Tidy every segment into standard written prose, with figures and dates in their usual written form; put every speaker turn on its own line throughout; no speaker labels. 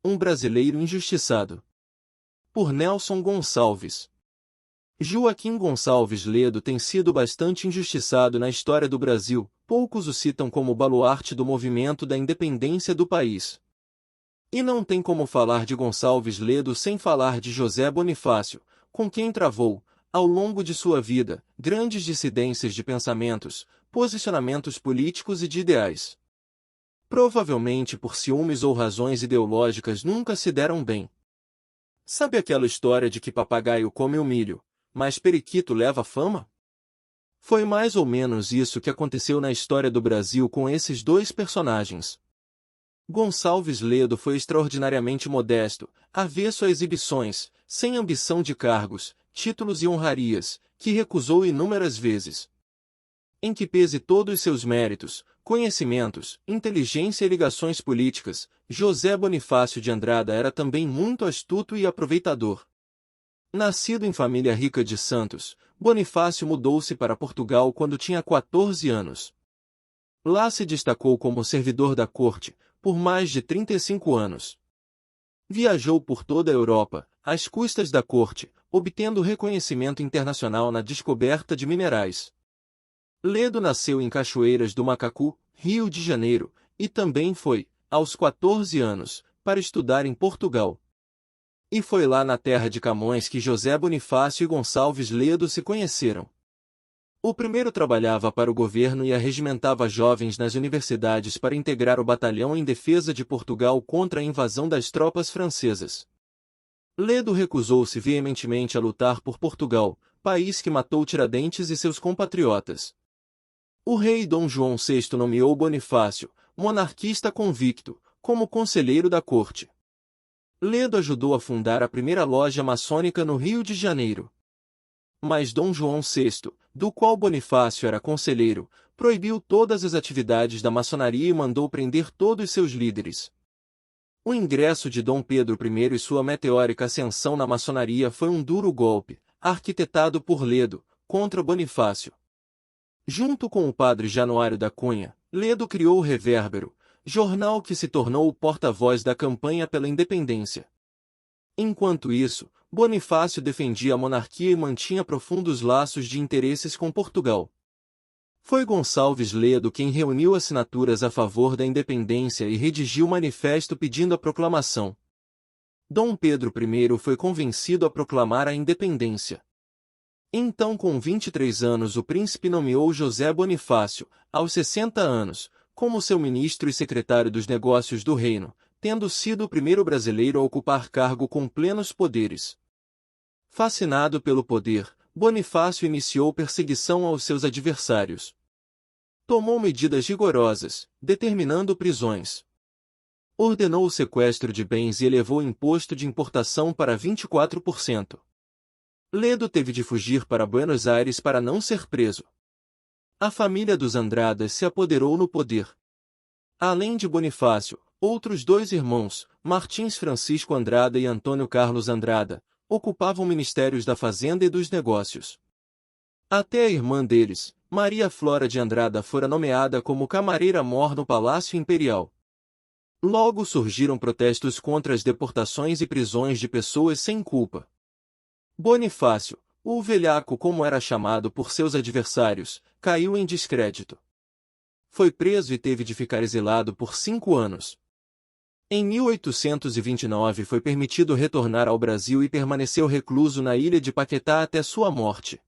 Um brasileiro injustiçado. Por Nelson Gonçalves. Joaquim Gonçalves Ledo tem sido bastante injustiçado na história do Brasil, poucos o citam como baluarte do movimento da independência do país. E não tem como falar de Gonçalves Ledo sem falar de José Bonifácio, com quem travou, ao longo de sua vida, grandes dissidências de pensamentos, posicionamentos políticos e de ideais. Provavelmente por ciúmes ou razões ideológicas nunca se deram bem. Sabe aquela história de que papagaio come o milho, mas periquito leva fama? Foi mais ou menos isso que aconteceu na história do Brasil com esses dois personagens. Gonçalves Ledo foi extraordinariamente modesto, avesso a exibições, sem ambição de cargos, títulos e honrarias, que recusou inúmeras vezes. Em que pese todos seus méritos, conhecimentos, inteligência e ligações políticas, José Bonifácio de Andrada era também muito astuto e aproveitador. Nascido em família rica de Santos, Bonifácio mudou-se para Portugal quando tinha 14 anos. Lá se destacou como servidor da corte, por mais de 35 anos. Viajou por toda a Europa, às custas da corte, obtendo reconhecimento internacional na descoberta de minerais. Ledo nasceu em Cachoeiras do Macacu, Rio de Janeiro, e também foi, aos 14 anos, para estudar em Portugal. E foi lá na terra de Camões que José Bonifácio e Gonçalves Ledo se conheceram. O primeiro trabalhava para o governo e arregimentava jovens nas universidades para integrar o batalhão em defesa de Portugal contra a invasão das tropas francesas. Ledo recusou-se veementemente a lutar por Portugal, país que matou Tiradentes e seus compatriotas. O rei Dom João VI nomeou Bonifácio, monarquista convicto, como conselheiro da corte. Ledo ajudou a fundar a primeira loja maçônica no Rio de Janeiro. Mas Dom João VI, do qual Bonifácio era conselheiro, proibiu todas as atividades da maçonaria e mandou prender todos seus líderes. O ingresso de Dom Pedro I e sua meteórica ascensão na maçonaria foi um duro golpe, arquitetado por Ledo, contra Bonifácio. Junto com o padre Januário da Cunha, Ledo criou o Revérbero, jornal que se tornou o porta-voz da campanha pela independência. Enquanto isso, Bonifácio defendia a monarquia e mantinha profundos laços de interesses com Portugal. Foi Gonçalves Ledo quem reuniu assinaturas a favor da independência e redigiu manifesto pedindo a proclamação. Dom Pedro I foi convencido a proclamar a independência. Então, com 23 anos, o príncipe nomeou José Bonifácio, aos 60 anos, como seu ministro e secretário dos negócios do reino, tendo sido o primeiro brasileiro a ocupar cargo com plenos poderes. Fascinado pelo poder, Bonifácio iniciou perseguição aos seus adversários. Tomou medidas rigorosas, determinando prisões. Ordenou o sequestro de bens e elevou o imposto de importação para 24%. Ledo teve de fugir para Buenos Aires para não ser preso. A família dos Andradas se apoderou no poder. Além de Bonifácio, outros dois irmãos, Martins Francisco Andrada e Antônio Carlos Andrada, ocupavam ministérios da Fazenda e dos Negócios. Até a irmã deles, Maria Flora de Andrada, fora nomeada como camareira-mor no Palácio Imperial. Logo surgiram protestos contra as deportações e prisões de pessoas sem culpa. Bonifácio, o velhaco como era chamado por seus adversários, caiu em descrédito. Foi preso e teve de ficar exilado por 5 anos. Em 1829 foi permitido retornar ao Brasil e permaneceu recluso na ilha de Paquetá até sua morte.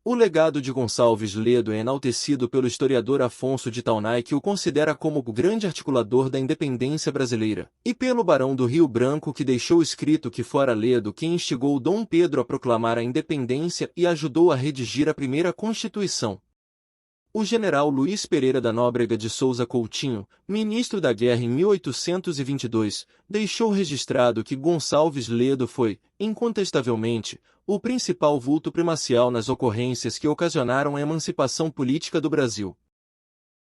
O legado de Gonçalves Ledo é enaltecido pelo historiador Afonso de Taunay, que o considera como o grande articulador da independência brasileira, e pelo barão do Rio Branco, que deixou escrito que fora Ledo quem instigou Dom Pedro a proclamar a independência e ajudou a redigir a primeira Constituição. O general Luiz Pereira da Nóbrega de Souza Coutinho, ministro da Guerra em 1822, deixou registrado que Gonçalves Ledo foi, incontestavelmente, o principal vulto primacial nas ocorrências que ocasionaram a emancipação política do Brasil.